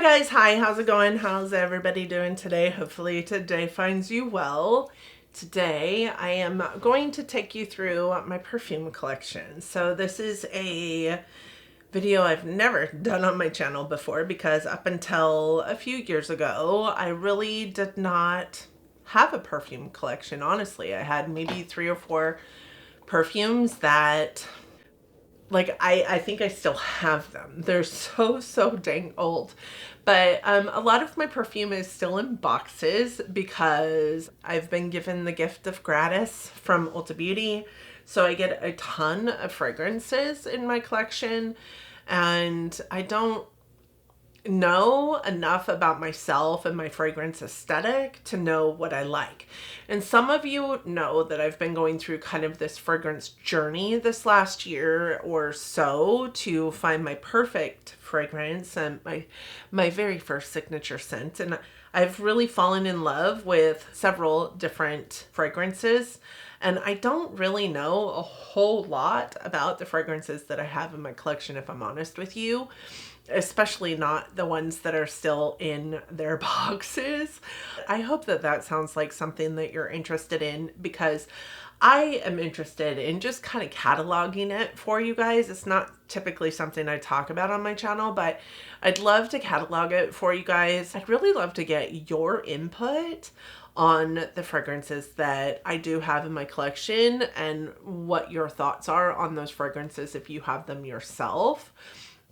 Hi guys, hi, how's it going? How's everybody doing today? Hopefully today finds you well. Today I am going to take you through my perfume collection. So this is a video I've never done on my channel before because up until a few years ago, I really did not have a perfume collection, honestly. I had maybe 3 or 4 perfumes that I think I still have them. They're so dang old. But a lot of my perfume is still in boxes because I've been given the gift of gratis from Ulta Beauty. So I get a ton of fragrances in my collection, and I don't know enough about myself and my fragrance aesthetic to know what I like. And some of you know that I've been going through kind of this fragrance journey this last year or so to find my perfect fragrance and my very first signature scent. And I've really fallen in love with several different fragrances. And I don't really know a whole lot about the fragrances that I have in my collection, if I'm honest with you. Especially not the ones that are still in their boxes. I hope that that sounds like something that you're interested in, because I am interested in just kind of cataloging it for you guys. It's not typically something I talk about on my channel, but I'd love to catalog it for you guys. I'd really love to get your input on the fragrances that I do have in my collection and what your thoughts are on those fragrances if you have them yourself.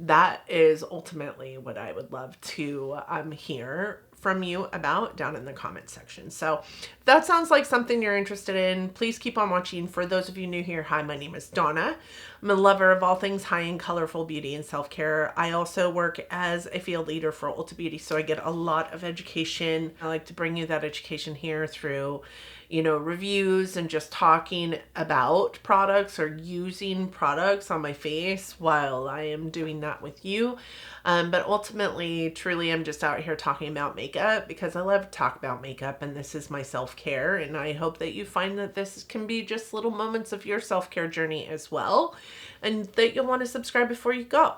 That is ultimately what I would love to hear from you about down in the comment section. So if that sounds like something you're interested in, please keep on watching. For those of you new here, hi, my name is Donna. I'm a lover of all things high-end, colorful beauty and self-care. I also work as a field leader for Ulta Beauty, so I get a lot of education. I like to bring you that education here through, you know, reviews and just talking about products or using products on my face while I am doing that with you. But ultimately, truly, I'm just out here talking about makeup because I love to talk about makeup, and this is my self-care. And I hope that you find that this can be just little moments of your self-care journey as well, and that you'll want to subscribe before you go.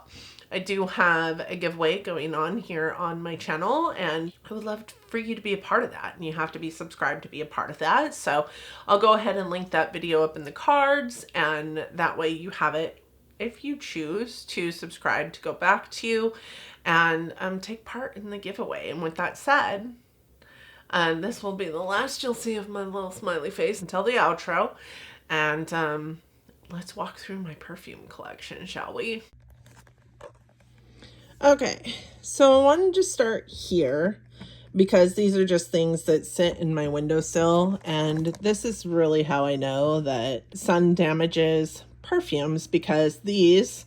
I do have a giveaway going on here on my channel, and I would love for you to be a part of that. And you have to be subscribed to be a part of that. So I'll go ahead and link that video up in the cards, and that way you have it if you choose to subscribe to go back to and take part in the giveaway. And with that said, this will be the last you'll see of my little smiley face until the outro. And let's walk through my perfume collection, shall we? Okay, so I wanted to start here because these are just things that sit in my windowsill, and this is really how I know that sun damages perfumes, because these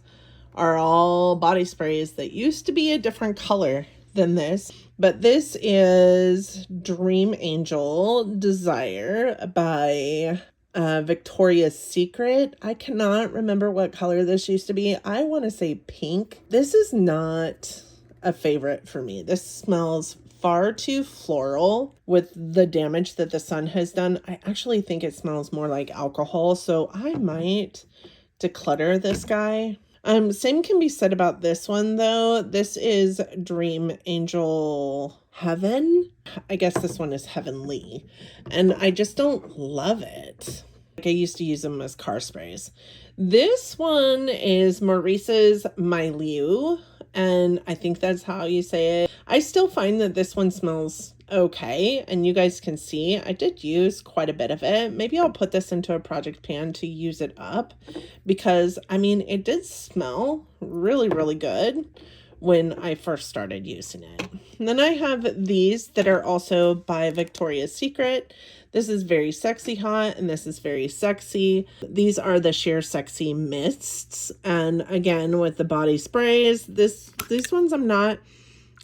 are all body sprays that used to be a different color than this. But this is Dream Angel Desire by Victoria's Secret. I cannot remember what color this used to be. I want to say pink. This is not a favorite for me. This smells far too floral with the damage that the sun has done. I actually think it smells more like alcohol, so I might declutter this guy. Same can be said about this one though. This is Dream Angel Heaven. I guess this one is Heavenly, and I just don't love it. Like, I used to use them as car sprays. This one is Maurice's Milieu, and I think that's how you say it. I still find that this one smells okay, and you guys can see I did use quite a bit of it. Maybe I'll put this into a project pan to use it up, because I mean, it did smell really good when I first started using it. And then I have these that are also by Victoria's Secret. This is Very Sexy Hot, and this is Very Sexy. These are the Sheer Sexy Mists, and again with the body sprays, these ones I'm not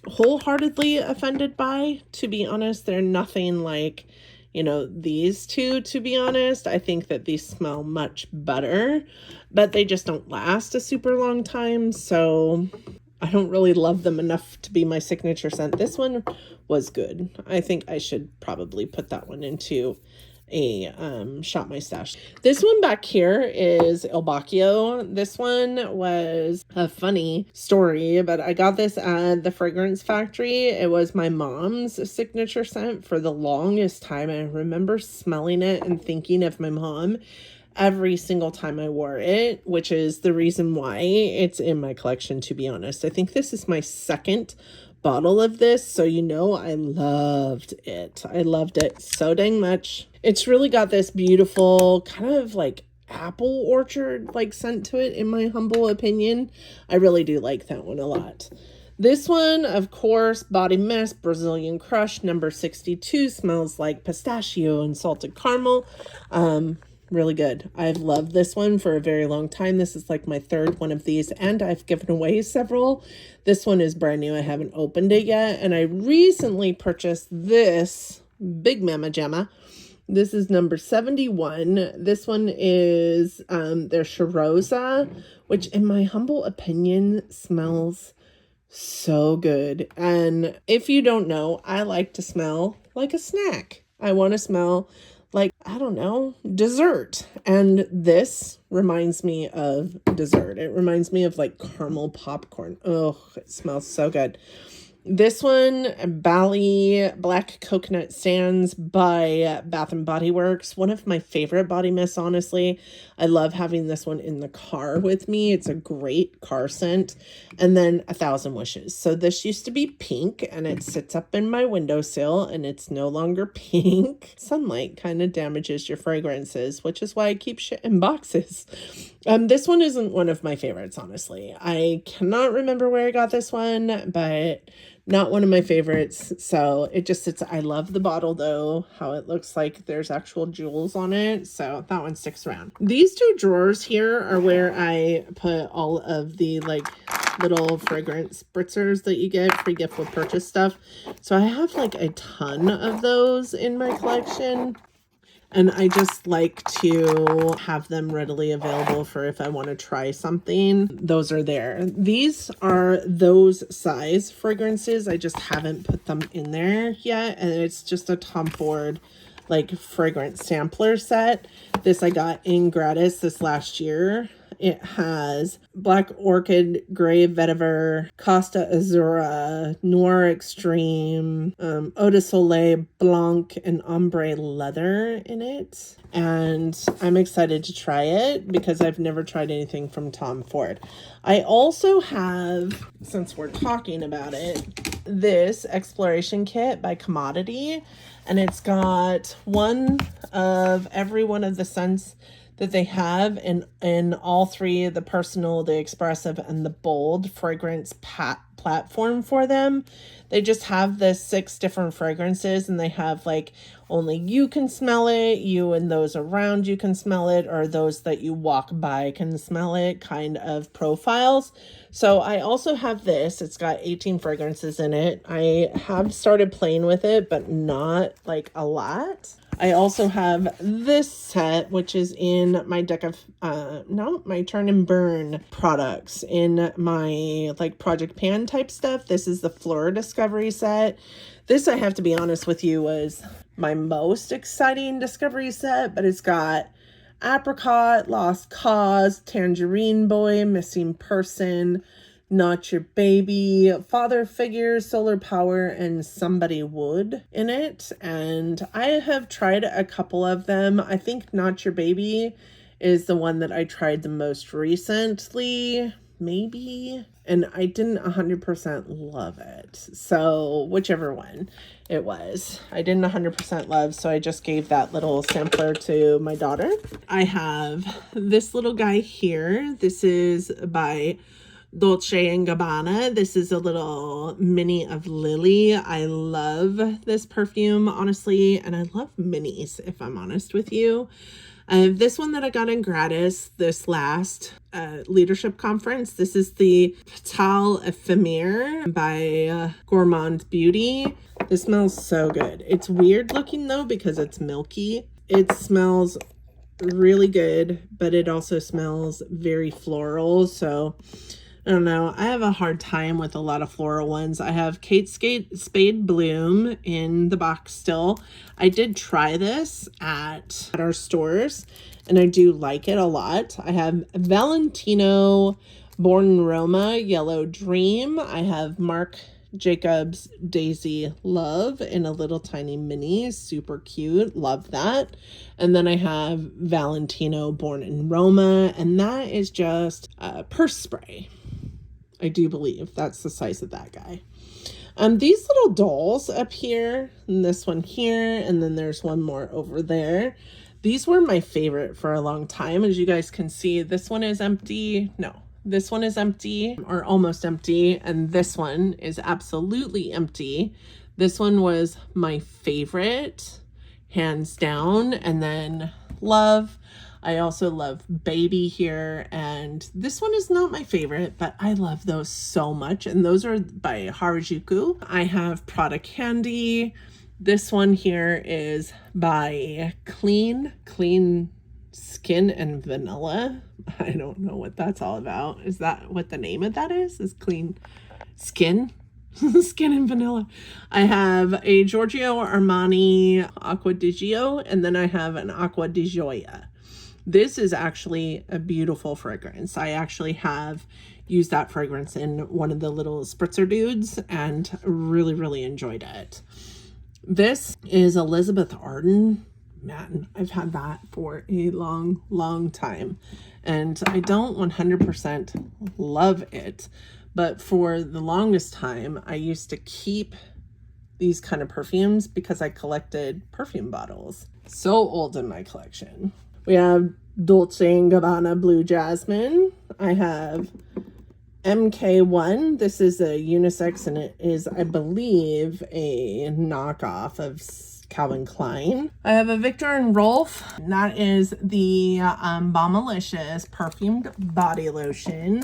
wholeheartedly offended by, to be honest. They're nothing like, you know, these two, to be honest. I think that these smell much better, but they just don't last a super long time, so I don't really love them enough to be my signature scent. This one was good. I think I should probably put that one into a Shop My Stash. This one back here is Il Baccio. This one was a funny story, but I got this at the Fragrance Factory. It was my mom's signature scent for the longest time. I remember smelling it and thinking of my mom every single time I wore it, which is the reason why it's in my collection, to be honest. I think this is my second bottle of this, so you know I loved it. I loved it so dang much. It's really got this beautiful kind of like apple orchard like scent to it, in my humble opinion. I really do like that one a lot. This one, of course, Body Mist Brazilian Crush number 62, smells like pistachio and salted caramel. Really good. I've loved this one for a very long time. This is like my third one of these, and I've given away several. This one is brand new. I haven't opened it yet, and I recently purchased this Big Mama Gemma. This is number 71. This one is their Charosa, which in my humble opinion smells so good. And if you don't know, I like to smell like a snack. I want to smell like, I don't know, dessert. And this reminds me of dessert. It reminds me of like caramel popcorn. Oh, it smells so good. This one, Bali Black Coconut Sands by Bath and Body Works. One of my favorite body mists, honestly. I love having this one in the car with me. It's a great car scent. And then 1,000 Wishes. So this used to be pink, and it sits up in my windowsill, and it's no longer pink. Sunlight kind of damages your fragrances, which is why I keep shit in boxes. This one isn't one of my favorites, honestly. I cannot remember where I got this one, but not one of my favorites. So it just sits. I love the bottle though, how it looks like there's actual jewels on it. So that one sticks around. These two drawers here are where I put all of the like little fragrance spritzers that you get, free gift with purchase stuff. So I have like a ton of those in my collection. And I just like to have them readily available for if I want to try something. Those are there. These are those size fragrances. I just haven't put them in there yet. And it's just a Tom Ford like fragrance sampler set. This I got in gratis this last year. It has Black Orchid, Grey Vetiver, Costa Azura, Noir Extreme, Eau de Soleil Blanc, and Ombre Leather in it. And I'm excited to try it because I've never tried anything from Tom Ford. I also have, since we're talking about it, this Exploration Kit by Commodity. And it's got one of every one of the scents that they have in all three, the personal, the expressive, and the bold fragrance platform for them. They just have the 6 different fragrances, and they have like only you can smell it, you and those around you can smell it, or those that you walk by can smell it kind of profiles. So I also have this. It's got 18 fragrances in it. I have started playing with it, but not like a lot. I also have this set, which is in my deck of, my Turn and Burn products in my like Project Pan type stuff. This is the Flora Discovery set. This, I have to be honest with you, was my most exciting discovery set, but it's got Apricot, Lost Cause, Tangerine Boy, Missing Person, Not Your Baby, Father Figure, Solar Power, and Somebody Would in it. And I have tried a couple of them. I think Not Your Baby is the one that I tried the most recently, maybe. And I didn't 100% love it. So whichever one it was, I didn't 100% love. So I just gave that little sampler to my daughter. I have this little guy here. This is by Dolce & Gabbana. This is a little mini of Lily. I love this perfume, honestly, and I love minis, if I'm honest with you. This one that I got in gratis this last leadership conference. This is the Fatale Ephemer by Gourmand Beauty. This smells so good. It's weird looking though because it's milky. It smells really good, but it also smells very floral. So I don't know. I have a hard time with a lot of floral ones. I have Kate Spade Bloom in the box still. I did try this at our stores, and I do like it a lot. I have Valentino Born in Roma Yellow Dream. I have Marc Jacobs Daisy Love in a little tiny mini. Super cute. Love that. And then I have Valentino Born in Roma, and that is just a purse spray. I do believe that's the size of that guy. These little dolls up here, and this one here, and then there's one more over there. These were my favorite for a long time. As you guys can see, this one is empty. No, this one is empty or almost empty, and this one is absolutely empty. This one was my favorite, hands down, and then Love. I also love Baby here, and this one is not my favorite, but I love those so much, and those are by Harajuku. I have Prada Candy. This one here is by Clean Skin and Vanilla. I don't know what that's all about. Is that what the name of that is? Is Clean Skin? Skin and Vanilla. I have a Giorgio Armani Acqua di Gio, and then I have an Acqua di Gioia. This is actually a beautiful fragrance. I actually have used that fragrance in one of the little spritzer dudes and really, really enjoyed it. This is Elizabeth Arden. Man, I've had that for a long, long time, and I don't 100% love it, but for the longest time, I used to keep these kind of perfumes because I collected perfume bottles. So old in my collection. We have Dolce & Gabbana Blue Jasmine. I have MK1. This is a unisex, and it is, I believe, a knockoff of Calvin Klein. I have a Victor and Rolf. That is the Balmalicious perfumed body lotion.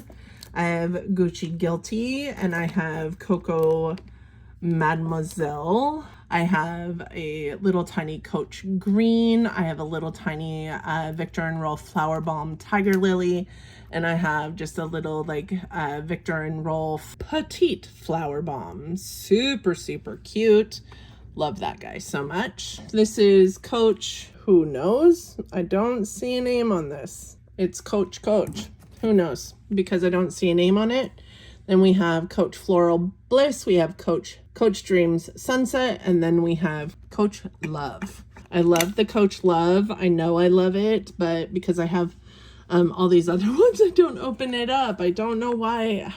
I have Gucci Guilty, and I have Coco Mademoiselle. I have a little tiny Coach Green. I have a little tiny Victor and Rolf Flower Balm Tiger Lily. And I have just a little like Victor and Rolf Petite Flower Balm. Super, super cute. Love that guy so much. This is Coach, who knows? I don't see a name on this. It's Coach. Who knows? Because I don't see a name on it. Then we have Coach Floral Bliss. We have Coach Dreams Sunset. And then we have Coach Love. I love the Coach Love. I know I love it, but because I have all these other ones, I don't open it up. I don't know why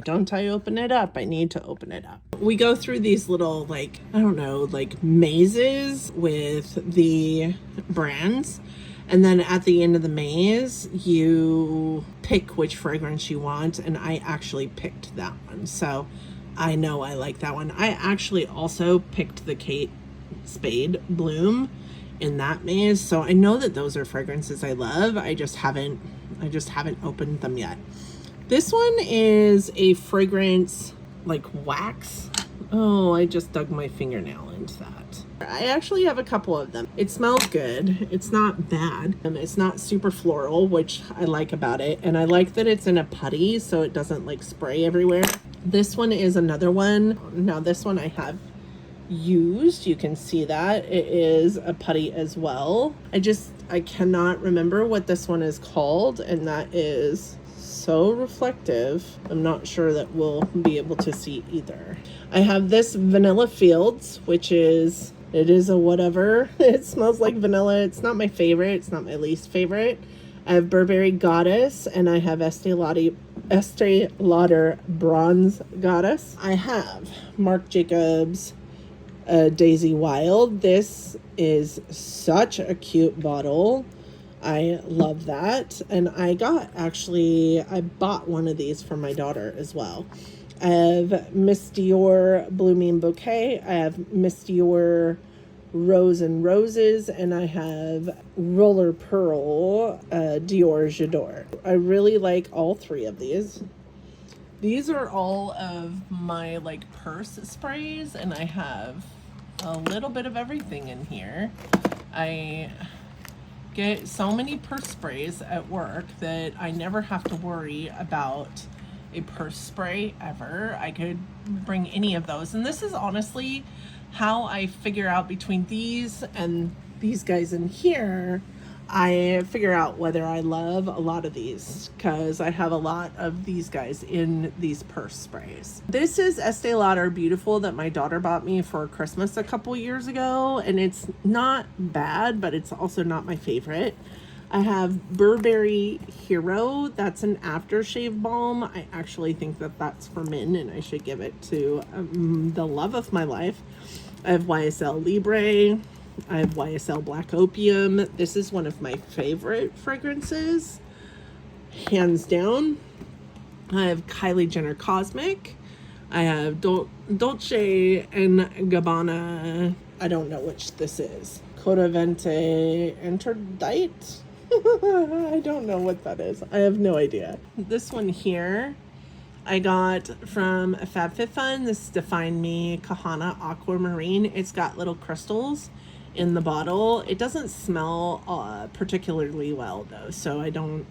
don't I open it up? I need to open it up. We go through these little, like, I don't know, like mazes with the brands. And then at the end of the maze, you pick which fragrance you want. And I actually picked that one. So I know I like that one. I actually also picked the Kate Spade Bloom in that maze. So I know that those are fragrances I love. I just haven't opened them yet. This one is a fragrance like wax. Oh, I just dug my fingernail into that. I actually have a couple of them. It smells good. It's not bad. It's not super floral, which I like about it. And I like that it's in a putty, so it doesn't like spray everywhere. This one is another one. Now this one I have used. You can see that. It is a putty as well. I cannot remember what this one is called, and that is so reflective. I'm not sure that we'll be able to see either. I have this Vanilla Fields, which is, it is a whatever. It smells like vanilla. It's not my favorite. It's not my least favorite. I have Burberry Goddess, and I have Estee Lauder Bronze Goddess. I have Marc Jacobs Daisy Wild. This is such a cute bottle. I love that. And I bought one of these for my daughter as well. I have Miss Dior Blooming Bouquet. I have Miss Dior Rose and Roses. And I have Roller Pearl Dior J'adore. I really like all three of these. These are all of my like purse sprays, and I have a little bit of everything in here. I get so many purse sprays at work that I never have to worry about a purse spray ever. I could bring any of those. And this is honestly how I figure out between these and these guys in here. I figure out whether I love a lot of these because I have a lot of these guys in these purse sprays. This is Estee Lauder Beautiful that my daughter bought me for Christmas a couple years ago, and it's not bad, but it's also not my favorite. I have Burberry Hero. That's an aftershave balm. I actually think that that's for men and I should give it to the love of my life. I have YSL Libre. I have YSL Black Opium. This is one of my favorite fragrances, hands down. I have Kylie Jenner Cosmic. I have Dolce and Gabbana. I don't know which this is. Codavente Interdite. I don't know what that is. I have no idea. This one here I got from FabFitFun. This is Define Me Kahana Aquamarine. It's got little crystals in the bottle. It doesn't smell particularly well though, so I don't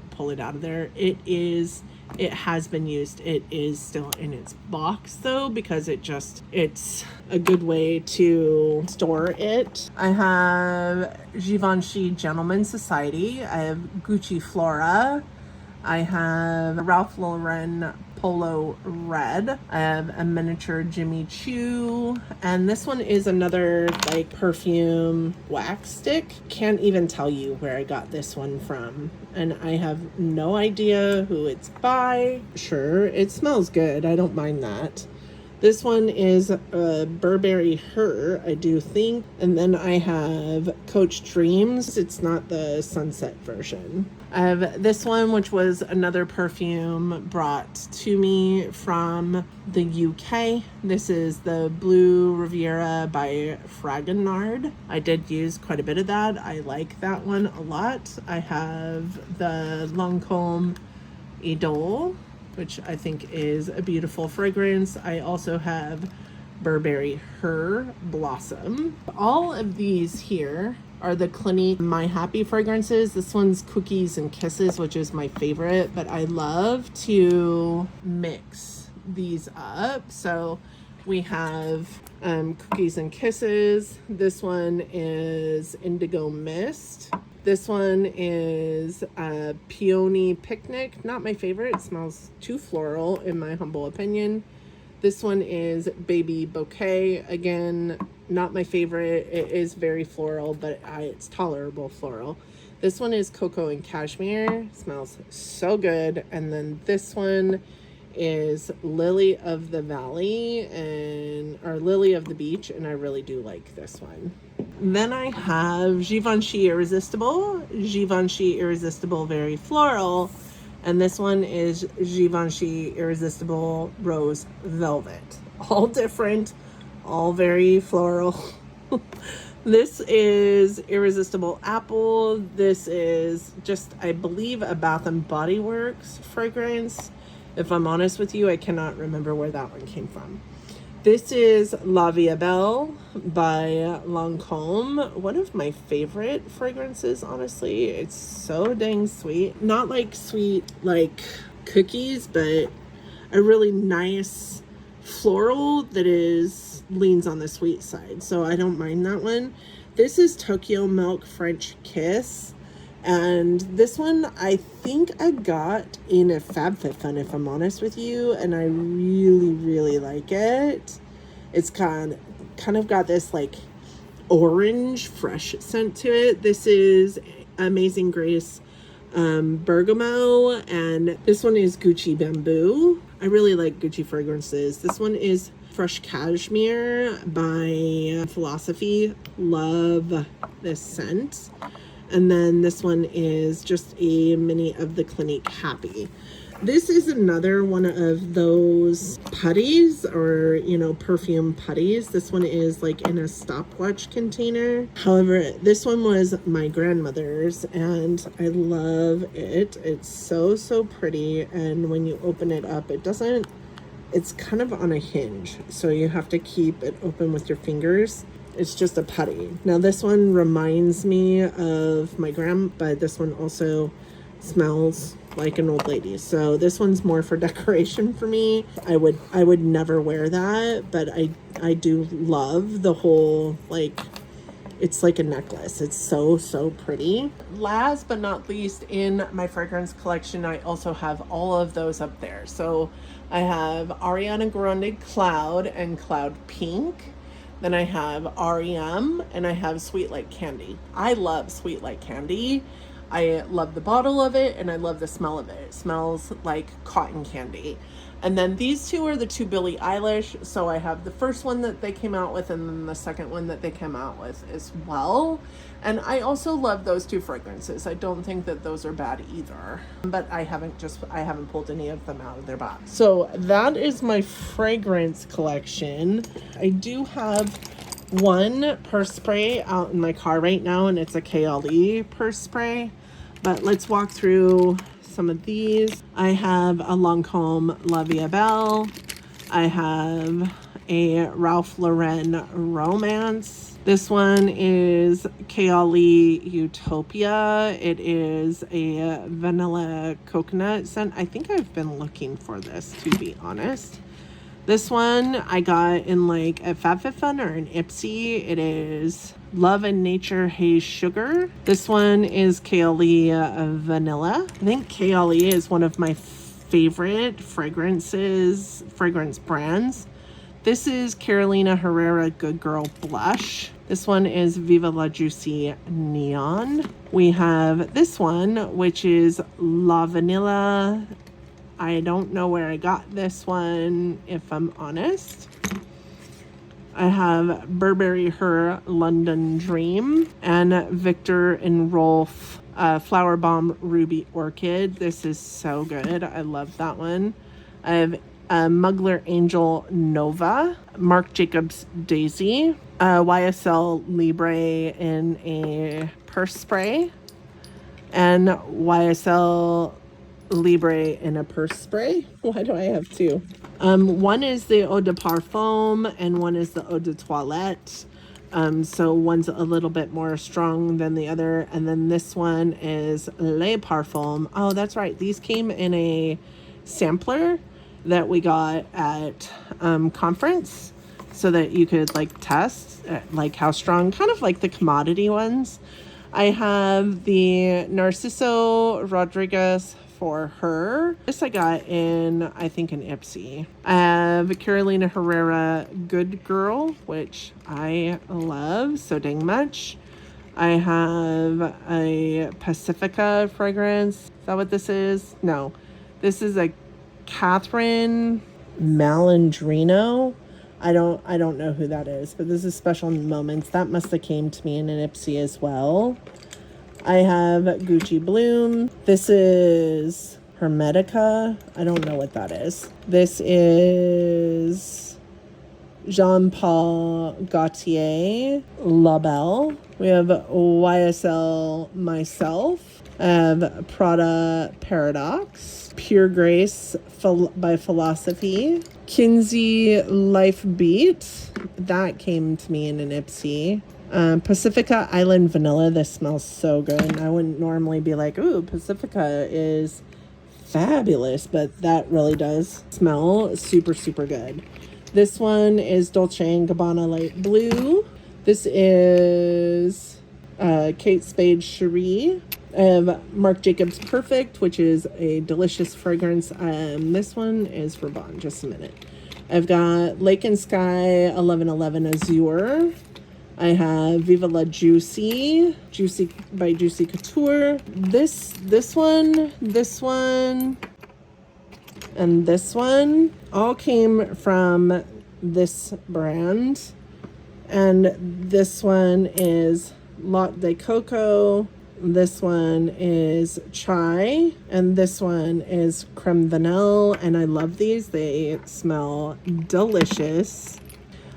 pull it out of there. It has been used. It is still in its box though, because it's a good way to store it. I have Givenchy Gentleman Society. I have Gucci Flora. I have Ralph Lauren Polo Red. I have a miniature Jimmy Choo. And this one is another like perfume wax stick. Can't even tell you where I got this one from. And I have no idea who it's by. Sure, it smells good. I don't mind that. This one is Burberry Her, I do think. And then I have Coach Dreams. It's not the sunset version. I have this one, which was another perfume brought to me from the UK. This is the Blue Riviera by Fragonard. I did use quite a bit of that. I like that one a lot. I have the Lancôme Idole, which I think is a beautiful fragrance. I also have Burberry Her Blossom. All of these here are the Clinique My Happy fragrances. This one's Cookies and Kisses, which is my favorite, but I love to mix these up. So we have Cookies and Kisses. This one is Indigo Mist. This one is Peony Picnic. Not my favorite. It smells too floral in my humble opinion. This one is Baby Bouquet. Again, not my favorite. It is very floral, but it's tolerable floral. This one is Cocoa and Cashmere. Smells so good. And then this one is Lily of the Valley or Lily of the Beach, and I really do like this one. Then I have Givenchy Irresistible. Givenchy Irresistible Very Floral. And this one is Givenchy Irresistible Rose Velvet. All different, all very floral. This is Irresistible Apple. This is just, I believe, a Bath and Body Works fragrance. If I'm honest with you, I cannot remember where that one came from. This is La Vie Belle by Lancôme. One of my favorite fragrances, honestly. It's so dang sweet. Not like sweet like cookies, but a really nice floral that leans on the sweet side. So I don't mind that one. This is Tokyo Milk French Kiss. And this one I think I got in a FabFitFun, if I'm honest with you, and I really, really like it. It's kind of got this like orange fresh scent to it. This is Amazing Grace Bergamo, and this one is Gucci Bamboo. I really like Gucci fragrances. This one is Fresh Cashmere by Philosophy. Love this scent. And then this one is just a mini of the Clinique Happy. This is another one of those putties, or, perfume putties. This one is like in a stopwatch container. However, this one was my grandmother's and I love it. It's so, so pretty. And when you open it up, it's kind of on a hinge. So you have to keep it open with your fingers. It's just a putty. Now this one reminds me of my grandma, but this one also smells like an old lady. So this one's more for decoration for me. I would never wear that, but I do love the whole, like, it's like a necklace. It's so, so pretty. Last but not least, in my fragrance collection, I also have all of those up there. So I have Ariana Grande Cloud and Cloud Pink. Then I have REM, and I have Sweet Like Candy. I love Sweet Like Candy. I love the bottle of it, and I love the smell of it. It smells like cotton candy. And then these two are the two Billie Eilish. So I have the first one that they came out with, and then the second one that they came out with as well. And I also love those two fragrances. I don't think that those are bad either. But I haven't pulled any of them out of their box. So that is my fragrance collection. I do have one purse spray out in my car right now, and it's a KLE purse spray. But let's walk through some of these. I have a Lancome La Vie Belle. I have a Ralph Lauren Romance. This one is KLE Utopia. It is a vanilla coconut scent. I think I've been looking for this, to be honest. This one I got in like a FabFitFun or an Ipsy. It is Love and Nature Haze Sugar. This one is KLE Vanilla. I think KLE is one of my favorite fragrance brands. This is Carolina Herrera Good Girl Blush. This one is Viva La Juicy Neon. We have this one, which is La Vanilla. I don't know where I got this one, if I'm honest. I have Burberry Her London Dream and Victor and Rolf Flower Bomb Ruby Orchid. This is so good. I love that one. I have Mugler Angel Nova, Marc Jacobs Daisy, YSL Libre in a purse spray, and YSL Libre in a purse spray. Why do I have two? One is the Eau de Parfum and one is the Eau de Toilette. So one's a little bit more strong than the other. And then this one is Le Parfum. Oh, that's right. These came in a sampler that we got at conference so that you could like test like how strong, kind of like the commodity ones. I have the Narciso Rodriguez for Her. This I got in, I think, an Ipsy. I have Carolina Herrera Good Girl, which I love so dang much. I have a Pacifica fragrance. Is that what this is? No. This is a Catherine Malandrino. I don't know who that is, but this is Special Moments. That must have came to me in an Ipsy as well. I have Gucci Bloom. This is Hermetica. I don't know what that is. This is Jean-Paul Gaultier La Belle. We have YSL Myself. I have Prada Paradox. Pure Grace by Philosophy. Kinsey Life Beat. That came to me in an Ipsy. Pacifica Island Vanilla. This smells so good. I wouldn't normally be like, ooh, Pacifica is fabulous, but that really does smell super, super good. This one is Dolce & Gabbana Light Blue. This is Kate Spade Cherie. I have Marc Jacobs Perfect, which is a delicious fragrance. This one is for Bond. Just a minute. I've got Lake and Sky 1111 Azure. I have Viva La Juicy by Juicy Couture. This one, and this one all came from this brand. And this one is Latte Coco. This one is Chai. And this one is Creme Vanille. And I love these. They smell delicious.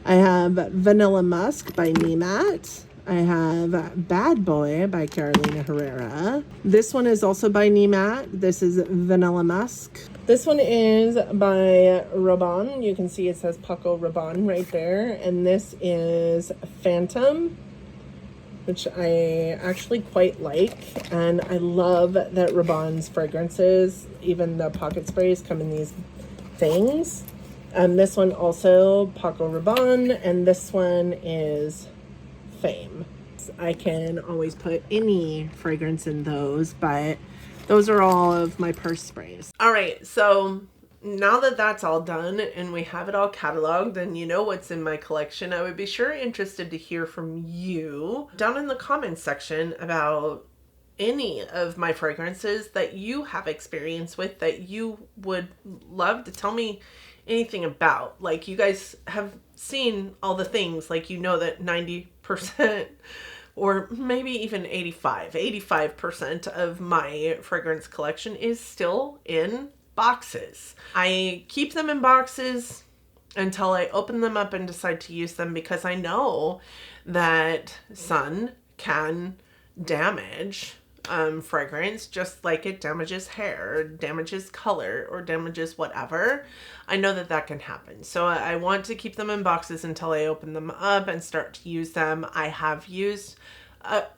I have Vanilla Musk by Nemat. I have Bad Boy by Carolina Herrera. This one is also by Nemat. This is Vanilla Musk. This one is by Rabanne. You can see it says Paco Rabanne right there. And this is Phantom. which I actually quite like. And I love that Rabanne's fragrances, even the pocket sprays, come in these things. This one also Paco Rabanne, and this one is Fame. I can always put any fragrance in those, but those are all of my purse sprays. All right, so now that that's all done and we have it all cataloged and you know what's in my collection, I would be sure interested to hear from you down in the comments section about any of my fragrances that you have experience with that you would love to tell me anything about. Like, you guys have seen all the things, like, you know that 90% or maybe even 85% of my fragrance collection is still in boxes. I keep them in boxes until I open them up and decide to use them, because I know that sun can damage fragrance, just like it damages hair, damages color, or damages whatever. I know that that can happen. So I want to keep them in boxes until I open them up and start to use them. I have used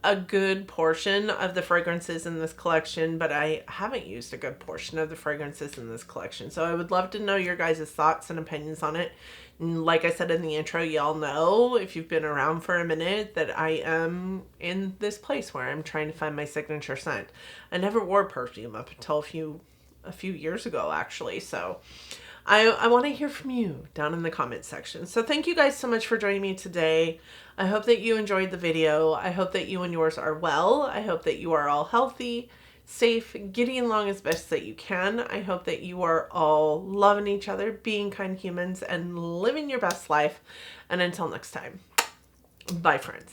a good portion of the fragrances in this collection, but I haven't used a good portion of the fragrances in this collection. So I would love to know your guys' thoughts and opinions on it. And like I said in the intro, y'all know, if you've been around for a minute, that I am in this place where I'm trying to find my signature scent. I never wore perfume up until a few years ago, actually. So I want to hear from you down in the comments section. So thank you guys so much for joining me today. I hope that you enjoyed the video. I hope that you and yours are well. I hope that you are all healthy, safe, getting along as best that you can. I hope that you are all loving each other, being kind humans, and living your best life. And until next time, bye friends.